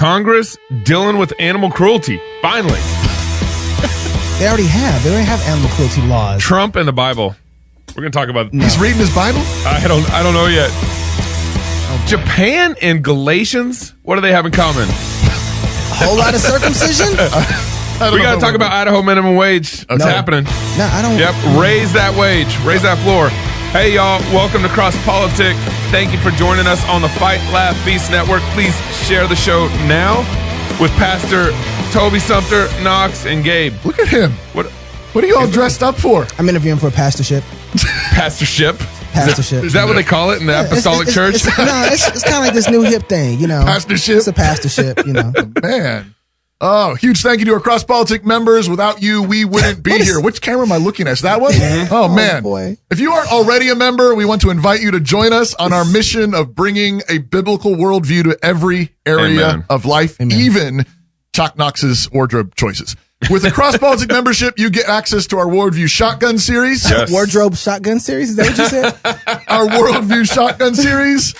Congress dealing with animal cruelty. Finally. They already have animal cruelty laws. Trump and the Bible. We're going to talk about. He's reading his Bible? I don't know yet. Japan and Galatians, what do they have in common? A whole lot of circumcision? We got to talk about Idaho minimum wage. It's happening. No, I don't. Yep, raise that wage. Raise that floor. Hey, y'all. Welcome to Cross Politic. Thank you for joining us on the Fight, Laugh, Feast Network. Please share the show now with Pastor Toby Sumter, Knox, and Gabe. Look at him. What are you all dressed up for? I'm interviewing for a pastorship. Pastorship? Pastorship. Is that what they call it in the apostolic church? It's kind of like this new hip thing, you know. Pastorship? It's a pastorship, you know. Man. Oh, huge thank you to our Cross Politic members. Without you, we wouldn't be here. Which camera am I looking at? Is that one? Oh, man. Boy. If you aren't already a member, we want to invite you to join us on our mission of bringing a biblical worldview to every area of life, even Chuck Knox's wardrobe choices. With a Cross Politic membership, you get access to our Worldview Shotgun series. Yes. Wardrobe Shotgun series? Is that what you said? Our Worldview Shotgun series.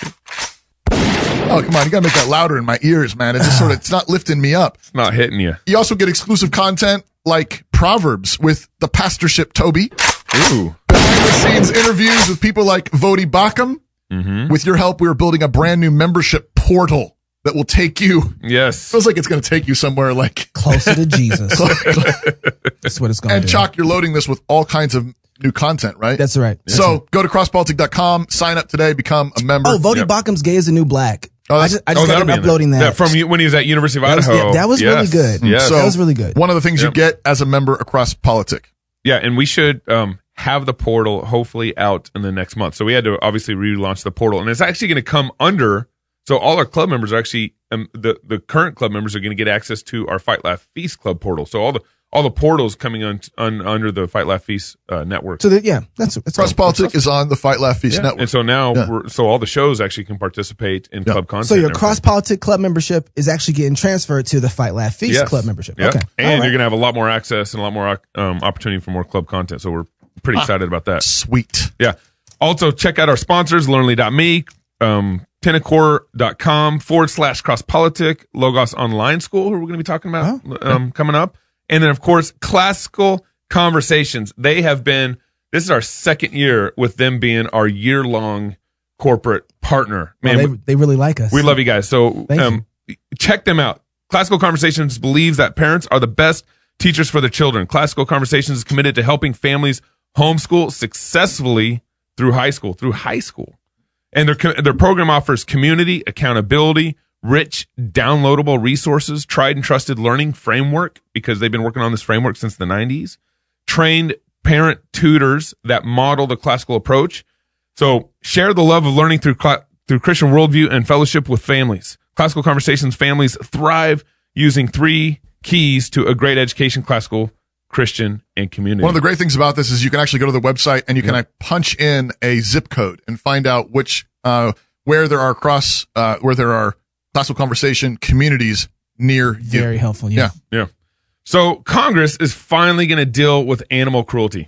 Oh, come on. You got to make that louder in my ears, man. It's not lifting me up. It's not hitting you. You also get exclusive content like Proverbs with the pastorship Toby. Ooh. Behind the scenes interviews with people like Vodi Bakum. Mm-hmm. With your help, we are building a brand new membership portal that will take you. Yes. Feels like it's going to take you somewhere like closer to Jesus. That's what it's going to do. And Chalk, you're loading this with all kinds of new content, right? That's right. So go to crosspolitic.com, sign up today, become a member. Oh, Vodi Bakum's Gay is the New Black. Oh, I just got uploading that. Yeah, from when he was at University of Idaho. That was really good. Yes. So that was really good. One of the things you get as a member across Politic. Yeah, and we should have the portal hopefully out in the next month. So we had to obviously relaunch the portal, and it's actually going to come under. So all our club members are actually the current club members are going to get access to our Fight Laugh Feast Club portal. So all the portals coming under the Fight Laugh Feast network. So that's Cross Politic is on the Fight Laugh Feast network, and so now all the shows actually can participate in club content. So your Cross Politic club membership is actually getting transferred to the Fight Laugh Feast club membership. Yeah. Okay, and you're going to have a lot more access and a lot more opportunity for more club content. So we're pretty excited about that. Sweet. Yeah. Also check out our sponsors, Learnly.me, Tennecore.com/crosspolitic, Logos Online School, who we're going to be talking about coming up. And then, of course, Classical Conversations. This is our second year with them being our year-long corporate partner. Man, they really like us. We love you guys. So check them out. Classical Conversations believes that parents are the best teachers for their children. Classical Conversations is committed to helping families homeschool successfully through high school. And their program offers community, accountability, rich, downloadable resources, tried and trusted learning framework, because they've been working on this framework since the 90s, trained parent tutors that model the classical approach. So share the love of learning through Christian worldview and fellowship with families. Classical Conversations families thrive using 3 keys to a great education: classical, Christian, and community. One of the great things about this is you can actually go to the website and you can punch in a zip code and find out where there are Classical Conversation communities near you. Very helpful. Yeah. So Congress is finally going to deal with animal cruelty.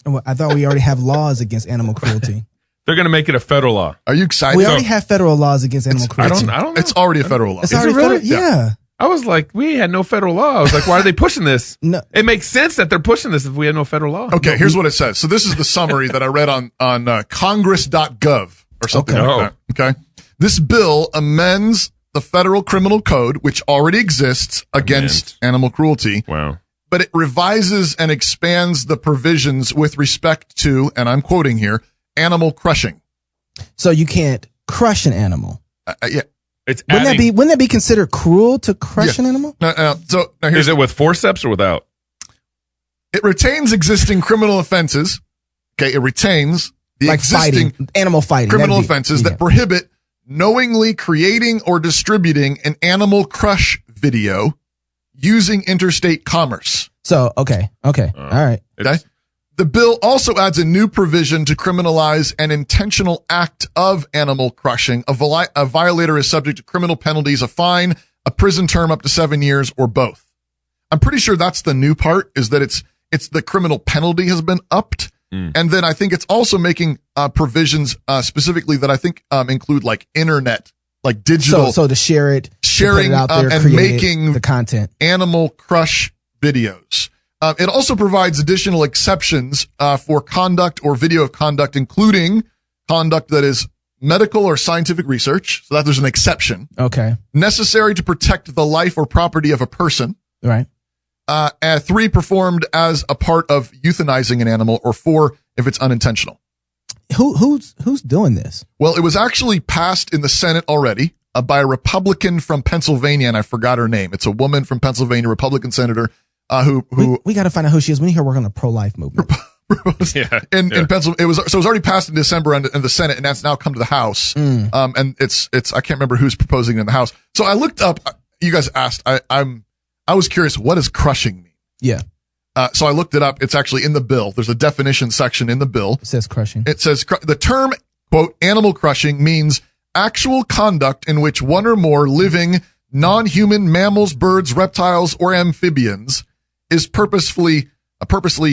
I thought we already have laws against animal cruelty. They're going to make it a federal law. Are you excited? We already have federal laws against animal cruelty. I don't know. It's already a federal law. It's already really? Yeah. I was like, we had no federal law. I was like, why are they pushing this? No. It makes sense that they're pushing this if we had no federal law. Okay, here's what it says. So this is the summary that I read on congress.gov or something like that. Okay. This bill amends the federal criminal code, which already exists against animal cruelty. Wow. But it revises and expands the provisions with respect to, and I'm quoting here, animal crushing. So you can't crush an animal. Yeah. Wouldn't that be considered cruel to crush an animal? No. So now is it with forceps or without? It retains existing criminal offenses. Okay. It retains the existing animal fighting criminal offenses that prohibit knowingly creating or distributing an animal crush video using interstate commerce. So, okay. All right. Okay. The bill also adds a new provision to criminalize an intentional act of animal crushing. A violator is subject to criminal penalties, a fine, a prison term up to 7 years, or both. I'm pretty sure that's the new part, is that it's the criminal penalty has been upped. And then I think it's also making provisions specifically that I think include like internet like digital. So to share it, sharing to put it out there, and create making the content. Animal Crush videos. It also provides additional exceptions for conduct or video of conduct, including conduct that is medical or scientific research. So that there's an exception. Okay. Necessary to protect the life or property of a person. Right. 3, performed as a part of euthanizing an animal, or 4, if it's unintentional. Who's doing this? Well, it was actually passed in the Senate already by a Republican from Pennsylvania, and I forgot her name. It's a woman from Pennsylvania, Republican senator, who we got to find out who she is. We need her work on the pro-life movement. in Pennsylvania. It was already passed in December in the Senate, and that's now come to the House. And it's I can't remember who's proposing it in the House. So I looked up. You guys asked. I was curious. What does crushing mean? Yeah. So I looked it up. It's actually in the bill. There's a definition section in the bill. It says crushing. It says the term, quote, animal crushing means actual conduct in which one or more living non-human mammals, birds, reptiles, or amphibians is purposely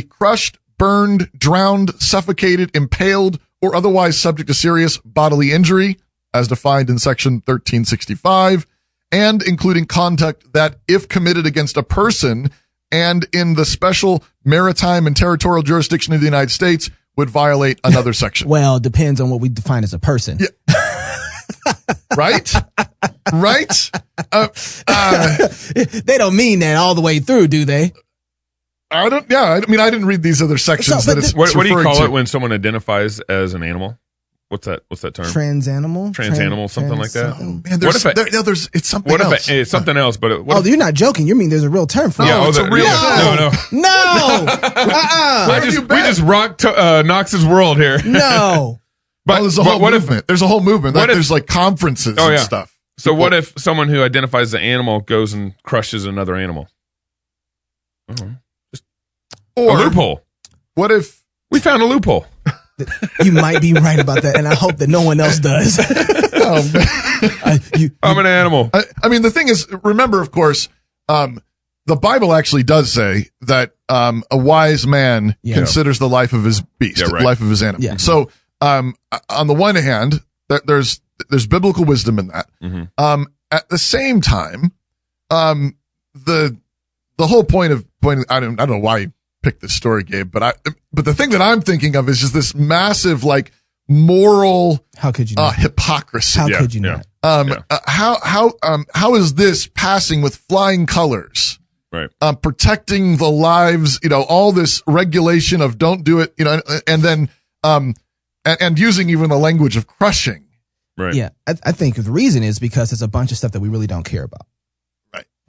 crushed, burned, drowned, suffocated, impaled, or otherwise subject to serious bodily injury, as defined in section 1365, and including conduct that, if committed against a person and in the special maritime and territorial jurisdiction of the United States, would violate another section. Well, depends on what we define as a person. Yeah. Right? Right? They don't mean that all the way through, do they? I didn't read these other sections. What do you call it when someone identifies as an animal? What's that term? Transanimal? Transanimal, something like that. Oh, man, it's something else. It's something else, but you're not joking. You mean there's a real term for it? Yeah, it's a real term. No. We just rocked Knox's world here. No. But there's a whole movement. There's a whole movement. There's like conferences and stuff. So what if someone who identifies as an animal goes and crushes another animal? Or a loophole. What if we found a loophole? You might be right about that, and I hope that no one else does. I'm an animal. I mean, the thing is, remember, of course, the Bible actually does say that a wise man considers the life of his beast, the life of his animal. Yeah. So, on the one hand, there's biblical wisdom in that. Mm-hmm. At the same time, the whole point of I don't know why you picked this story, Gabe, but the thing that I'm thinking of is just this massive, like, moral how could you not? Hypocrisy. How could you not? How is this passing with flying colors? Right. Protecting the lives, all this regulation of don't do it, and then and using even the language of crushing. Right. Yeah. I think the reason is because it's a bunch of stuff that we really don't care about.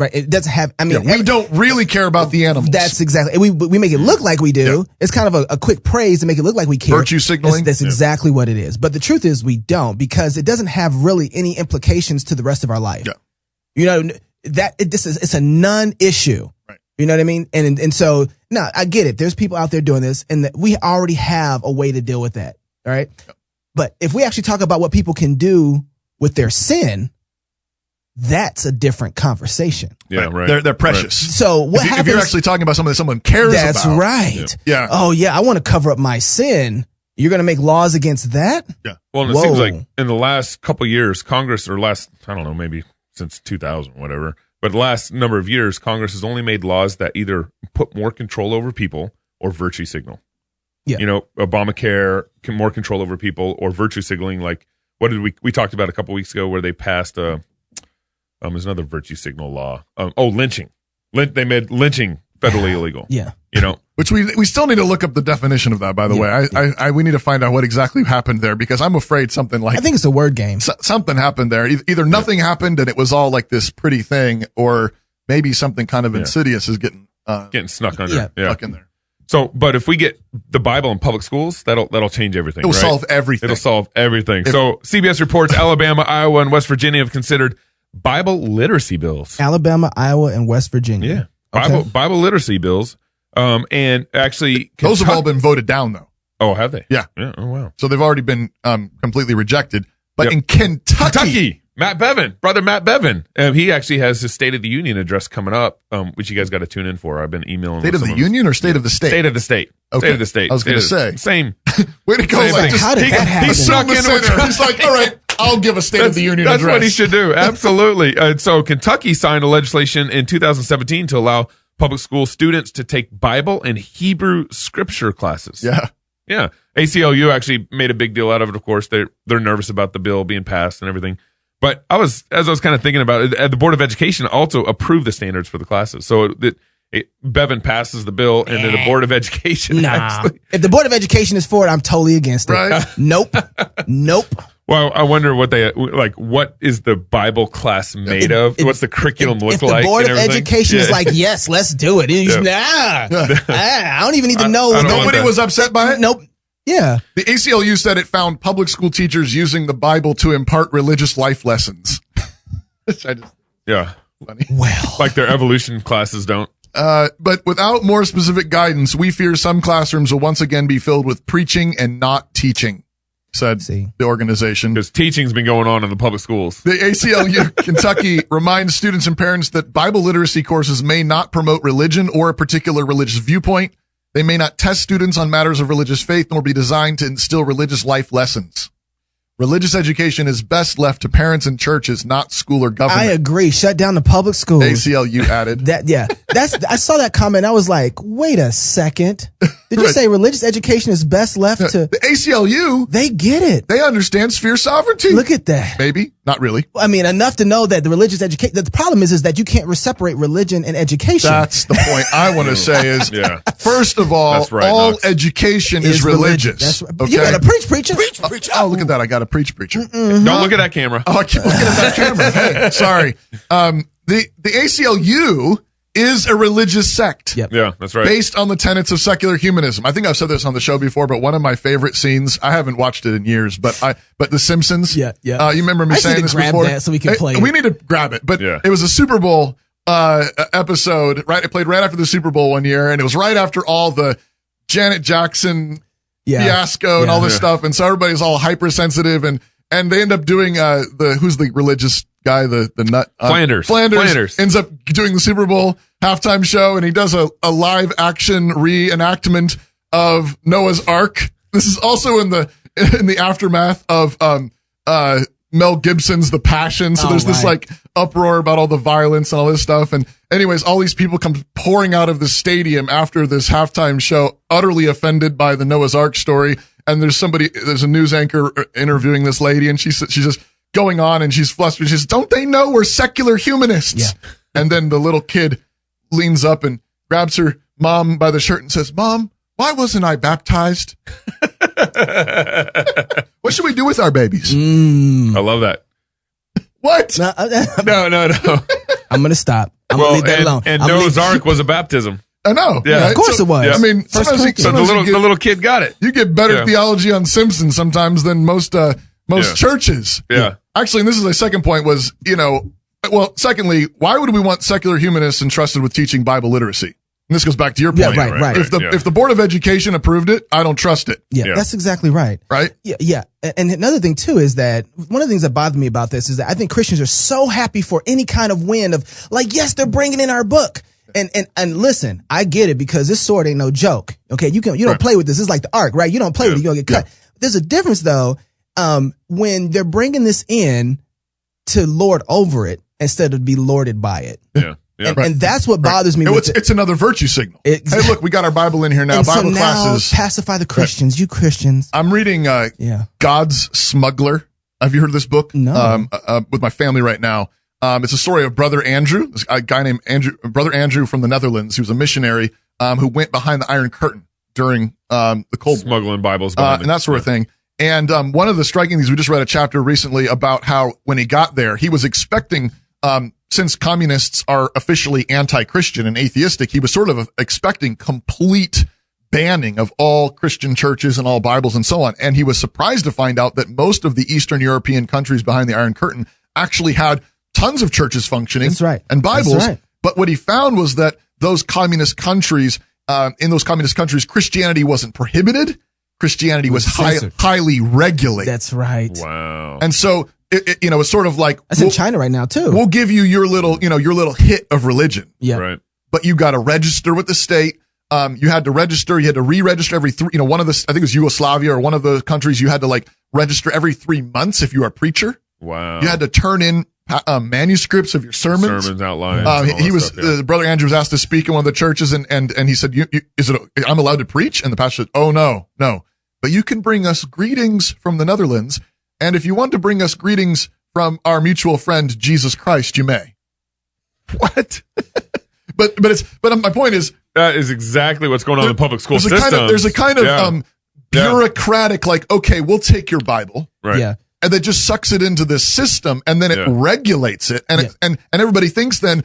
Right. It doesn't have, we don't really care about the animals. That's exactly, we make it look like we do. Yeah. It's kind of a quick praise to make it look like we care. Virtue signaling. That's exactly what it is. But the truth is we don't, because it doesn't have really any implications to the rest of our life. Yeah. It's a non-issue. Right. You know what I mean? And so, no, I get it. There's people out there doing this, and we already have a way to deal with that. All right. Yeah. But if we actually talk about what people can do with their sin, that's a different conversation. Yeah, right. They're precious. Right. So what happens if you're actually talking about something that someone cares about? That's right. Yeah. Oh yeah, I want to cover up my sin. You're going to make laws against that? Yeah. Well, and it seems like in the last couple of years, Congress, or I don't know, maybe since 2000, whatever, but the last number of years, Congress has only made laws that either put more control over people or virtue signal. Yeah. Obamacare, more control over people, or virtue signaling. Like, what did we talked about a couple weeks ago where they passed there's another virtue signal law. Lynching. They made lynching federally illegal. Yeah. Which we still need to look up the definition of that, by the way. We need to find out what exactly happened there, because I'm afraid something like, I think it's a word game. Something happened there. Either nothing happened and it was all like this pretty thing, or maybe something kind of insidious is getting snuck under. Stuck in there. So, but if we get the Bible in public schools, that'll change everything. It'll solve everything. It'll solve everything. So CBS reports Alabama, Iowa, and West Virginia have considered Bible literacy bills. Alabama, Iowa, and West Virginia. Yeah. Okay. Bible literacy bills. And actually, those have all been voted down, though. Oh, have they? Yeah. Oh, wow. So they've already been completely rejected. But in Kentucky, Brother Matt Bevin, he actually has his State of the Union address coming up, which you guys got to tune in for. I've been emailing. State of the Union or State of the State? State of the State. Okay. State of the State. I was going to say. Same. Way to go. How did that happen? He's stuck in. He's like, all right. I'll give a State of the Union address. That's what he should do. Absolutely. So Kentucky signed a legislation in 2017 to allow public school students to take Bible and Hebrew scripture classes. Yeah. ACLU actually made a big deal out of it. Of course, they're nervous about the bill being passed and everything. But as I was kind of thinking about it, the Board of Education also approved the standards for the classes. So Bevin passes the bill, and then the Board of Education. Actually. If the Board of Education is for it, I'm totally against it. Right? Nope. Well, I wonder what is the Bible class made of? What's the curriculum look like? If the Board of Education is like, yes, let's do it. I don't even need to know. Nobody was upset by it? Nope. Yeah. The ACLU said it found public school teachers using the Bible to impart religious life lessons. Funny. Well. Like their evolution classes don't. But without more specific guidance, we fear some classrooms will once again be filled with preaching and not teaching, said the organization. Because teaching's been going on in the public schools. The ACLU Kentucky reminds students and parents that Bible literacy courses may not promote religion or a particular religious viewpoint. They may not test students on matters of religious faith, nor be designed to instill religious life lessons. Religious education is best left to parents and churches, not school or government. I agree. Shut down the public schools. ACLU added. I saw that comment. I was like, wait a second. Did you say religious education is best left to the ACLU? They get it. They understand sphere sovereignty. Look at that. Maybe. Not really. I mean, enough to know that the religious education, the problem is that you can't separate religion and education. That's the point I want to say is, first of all, education is religious. That's right. Okay? You got to preach, preacher. Preach. Oh, look at that. I got to preach, preacher. Mm-hmm. Don't look at that camera. Oh, I keep looking at that camera. Hey, sorry. The ACLU is a religious sect. Yep. Yeah, that's right. Based on the tenets of secular humanism. I think I've said this on the show before, but one of my favorite scenes, I haven't watched it in years, but The Simpsons. Yeah. You remember me saying this before? That so we can play it. We need to grab it, but it was a Super Bowl episode, right? It played right after the Super Bowl one year, and it was right after all the Janet Jackson fiasco and all this stuff, and so everybody's all hypersensitive, and they end up doing who's the religious guy, the nut Flanders ends up doing the Super Bowl halftime show, and he does a live action reenactment of Noah's Ark. This is also in the aftermath of Mel Gibson's The Passion. So there's this like uproar about all the violence and all this stuff. And anyways, all these people come pouring out of the stadium after this halftime show, utterly offended by the Noah's Ark story. And there's a news anchor interviewing this lady, and she's just going on, and she's flustered. She says, "Don't they know we're secular humanists?" Yeah. And then the little kid leans up and grabs her mom by the shirt and says, "Mom, why wasn't I baptized?" What should we do with our babies? I love that. What? No. I'm going to stop. I'm going to leave that alone. And Noah's Ark was a baptism. I know. Yeah, right? Of course it was. Yeah. I mean, sometimes the little kid got it. You get better theology on Simpsons sometimes than most churches. Yeah. Actually, and this is a second point was, secondly, why would we want secular humanists entrusted with teaching Bible literacy? And this goes back to your point. Yeah, right. If the Board of Education approved it, I don't trust it. Yeah, that's exactly right. Right? Yeah. And another thing too is that one of the things that bothered me about this is that I think Christians are so happy for any kind of win of like, yes, they're bringing in our book. And listen, I get it because this sword ain't no joke. Okay. You don't play with this. It's like the Ark, right? You don't play with it. You're going to get cut. There's a difference though. When they're bringing this in to lord over it instead of be lorded by it. Yeah. Yeah, and that's what bothers me. It's another virtue signal. Hey, look, we got our Bible in here now. Bible classes. Pacify the Christians, you Christians. I'm reading God's Smuggler. Have you heard of this book? No. With my family right now. It's a story of Brother Andrew, a guy named Brother Andrew from the Netherlands. He was a missionary who went behind the Iron Curtain during the Cold War. Smuggling Bibles. And that sort of thing. And one of the striking things, we just read a chapter recently about how when he got there, he was expecting since communists are officially anti-Christian and atheistic, he was sort of expecting complete banning of all Christian churches and all Bibles and so on. And he was surprised to find out that most of the Eastern European countries behind the Iron Curtain actually had tons of churches functioning and Bibles. That's right. But what he found was that those communist countries, in those communist countries, Christianity wasn't prohibited. Christianity was highly regulated. That's right. Wow. And so, it's sort of like that's in China right now too. We'll give you your little hit of religion. Yeah. Right. But you got to register with the state. You had to register. You had to re-register every one of the, I think it was Yugoslavia or one of the countries. You had to like register every 3 months if you are a preacher. Wow. You had to turn in manuscripts of your sermons. Sermons outlines. Brother Andrew was asked to speak in one of the churches, and he said, I'm allowed to preach? And the pastor said, oh, no. But you can bring us greetings from the Netherlands. And if you want to bring us greetings from our mutual friend, Jesus Christ, you may. What? But my point is, that is exactly what's going on in the public school system. There's a kind of bureaucratic, like, okay, we'll take your Bible. Right. Yeah. And that just sucks it into this system, and then it regulates it. And and everybody thinks then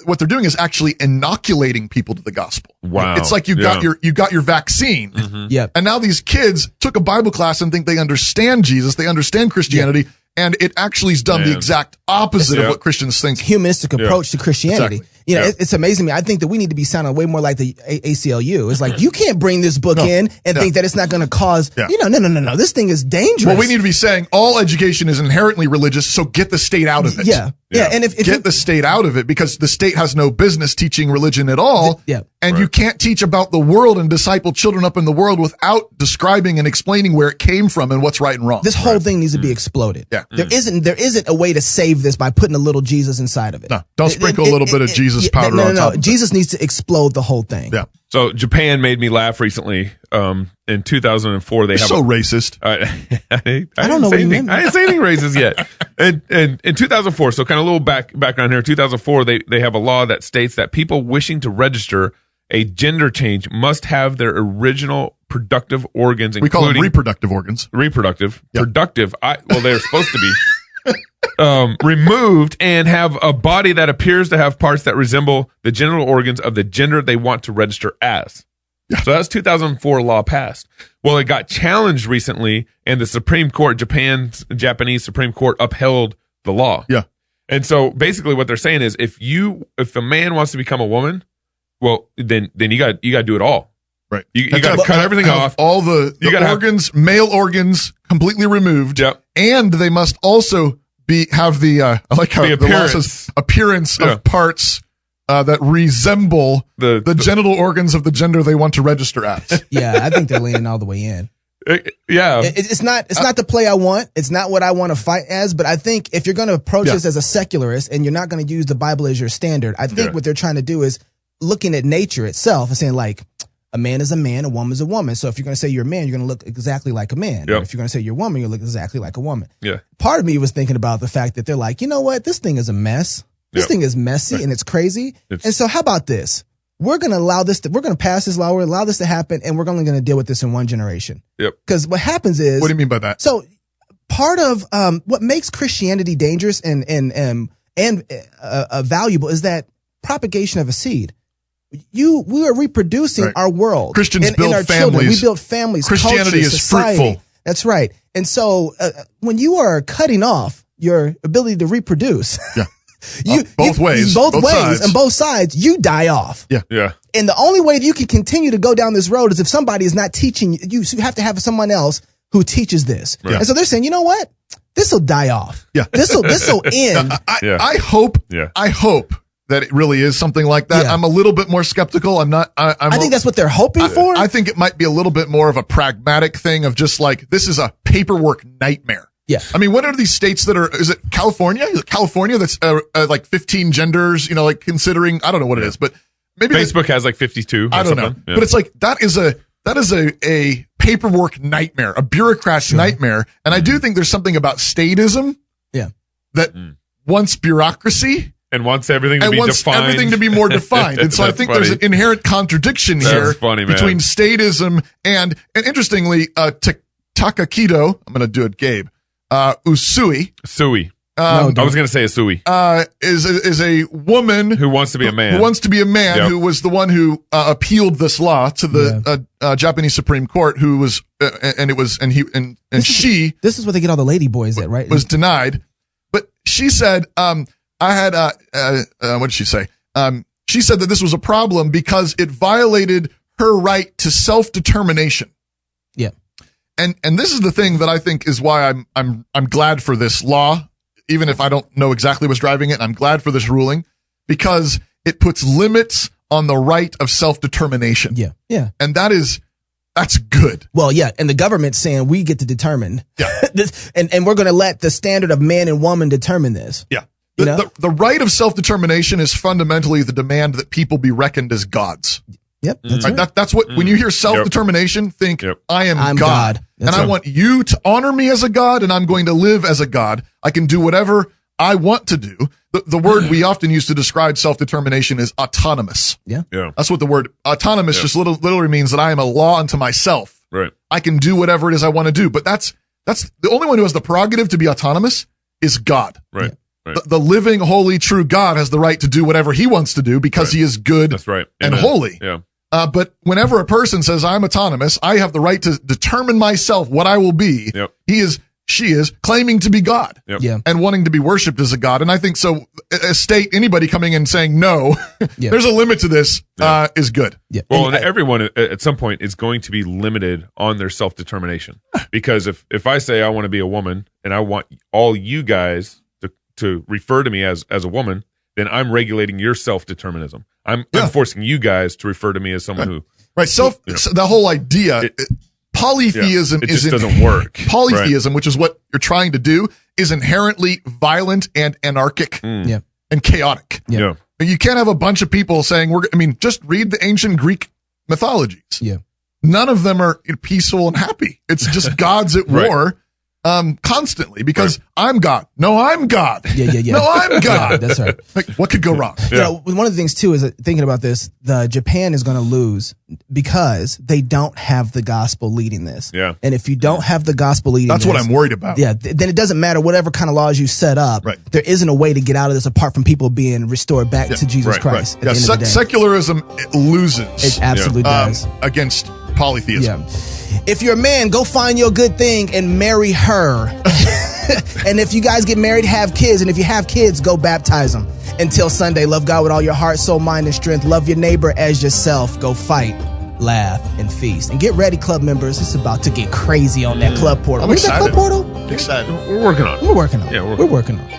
what they're doing is actually inoculating people to the gospel. Wow. It's like you got your vaccine. Mm-hmm. Yeah. And now these kids took a Bible class and think they understand Jesus, they understand Christianity, and it actually has done the exact opposite of what Christians think. Humanistic approach to Christianity. Exactly. You know, it's amazing to me. I think that we need to be sounding way more like the ACLU. It's like, you can't bring this book in and think that it's not going to cause, no. This thing is dangerous. Well, we need to be saying all education is inherently religious, so get the state out of it. Yeah. And if get the state out of it, because the state has no business teaching religion at all. And you can't teach about the world and disciple children up in the world without describing and explaining where it came from and what's right and wrong. This whole thing needs to be exploded. Yeah. There isn't a way to save this by putting a little Jesus inside of it. No, don't sprinkle a little bit of Jesus powder on top of it. Jesus needs to explode the whole thing. Yeah. So Japan made me laugh recently. In 2004, they have so racist. I don't know what you mean. I didn't say anything racist yet. And in 2004, so kind of a little background here. 2004, they have a law that states that people wishing to register a gender change must have their original productive organs, we call them reproductive organs. Productive. They're supposed to be. Removed and have a body that appears to have parts that resemble the genital organs of the gender they want to register as. Yeah. So that's 2004 law passed. Well, it got challenged recently, and the Supreme Court, Japanese Supreme Court, upheld the law. Yeah. And so basically what they're saying is if a man wants to become a woman, well, then you got to do it all. Right. You got to cut everything off. All the organs, male organs, completely removed. Yep. And they must also have the I like how the law says appearance of parts that resemble the genital organs of the gender they want to register as. Yeah, I think they're leaning all the way in. It's not the play I want. It's not what I want to fight as. But I think if you're going to approach this as a secularist and you're not going to use the Bible as your standard, I think what they're trying to do is looking at nature itself and saying, like, a man is a man, a woman is a woman. So if you're going to say you're a man, you're going to look exactly like a man. Yep. Or if you're going to say you're a woman, you'll look exactly like a woman. Yeah. Part of me was thinking about the fact that they're like, you know what? This thing is a mess. This thing is messy and it's crazy. And so how about this? We're going to we're going to pass this law. We're going to allow this to happen. And we're only going to deal with this in one generation. Yep. Because what happens is. What do you mean by that? So part of what makes Christianity dangerous and valuable is that propagation of a seed. We are reproducing our world. Christians build our families. Children. We build families. Christianity culture, is society. fruitful. That's right. And so when you are cutting off your ability to reproduce, both ways, and both sides, you die off. Yeah. And the only way that you can continue to go down this road is if somebody is not teaching you. So you have to have someone else who teaches this. Right. And so they're saying, you know what? This will die off. Yeah. This will end. I hope that it really is something like that. I'm a little bit more skeptical. I think that's what they're hoping for. I think it might be a little bit more of a pragmatic thing of just like, this is a paperwork nightmare. Yeah. I mean, what are these states that is it California? Is it California that's like 15 genders, like considering, I don't know what it is, but maybe Facebook has like 52. I don't know. Yeah. But it's like, that is a paperwork nightmare, a bureaucrat's nightmare. And I do think there's something about statism. Yeah. That wants bureaucracy. And wants everything to be defined. Everything to be more defined. And so I think there's an inherent contradiction here between statism and interestingly, Takakido, I'm going to do it, Gabe, Usui. I was going to say Usui. Is a woman who wants to be a man. Who was the one who appealed this law to the Japanese Supreme Court, who was she. This is what they get all the lady boys at, right? Was denied. But she said, what did she say? She said that this was a problem because it violated her right to self-determination. Yeah. And this is the thing that I think is why I'm glad for this law, even if I don't know exactly what's driving it. I'm glad for this ruling because it puts limits on the right of self-determination. Yeah. Yeah. And that is That's good. Well, yeah, and the government's saying we get to determine. Yeah. this, and we're going to let the standard of man and woman determine this. Yeah. You know? The right of self-determination is fundamentally the demand that people be reckoned as gods. Yep. That's right. That's what, when you hear self-determination, think, I am I'm God. And That's I right. want you to honor me as a God, and I'm going to live as a God. I can do whatever I want to do. The word we often use to describe self-determination is autonomous. Yeah. That's what the word autonomous just literally means, that I am a law unto myself. Right. I can do whatever it is I want to do. But that's the only one who has the prerogative to be autonomous is God. Right. Right. The living, holy, true God has the right to do whatever he wants to do because he is good That's right. and Amen. holy. Yeah. But whenever a person says, I'm autonomous, I have the right to determine myself what I will be. Yep. She is claiming to be God Yeah. and wanting to be worshiped as a God. And I think so. A state, anybody coming in saying no, there's a limit to this, is good. Yeah. Well, and everyone at some point is going to be limited on their self-determination, because if I say I want to be a woman and I want all you guys to refer to me as a woman, then I'm regulating your self-determinism. I'm forcing you guys to refer to me as someone who The whole idea, polytheism it just doesn't work. Polytheism, which is what you're trying to do, is inherently violent and anarchic Yeah. and chaotic. Yeah. You can't have a bunch of people saying just read the ancient Greek mythologies. Yeah. None of them are peaceful and happy. It's just gods at war constantly because I'm God. No, I'm God. Yeah. No, I'm God. That's right. Like, what could go wrong? You know, one of the things too is that thinking about this, Japan is going to lose because they don't have the gospel leading this. Yeah. And if you don't have the gospel leading That's this, what I'm worried about. Yeah. Then it doesn't matter whatever kind of laws you set up. Right. There isn't a way to get out of this apart from people being restored back to Jesus Christ. At the end of the day. Secularism loses It absolutely does. against polytheism. Yeah. If you're a man, go find your good thing and marry her. And if you guys get married, have kids. And if you have kids, go baptize them. Until Sunday, love God with all your heart, soul, mind, and strength. Love your neighbor as yourself. Go fight, laugh, and feast. And get ready, club members. It's about to get crazy on that club portal. I'm Where's that excited. club portal? Excited. We're working on it. We're working on it. Yeah, We're working on it.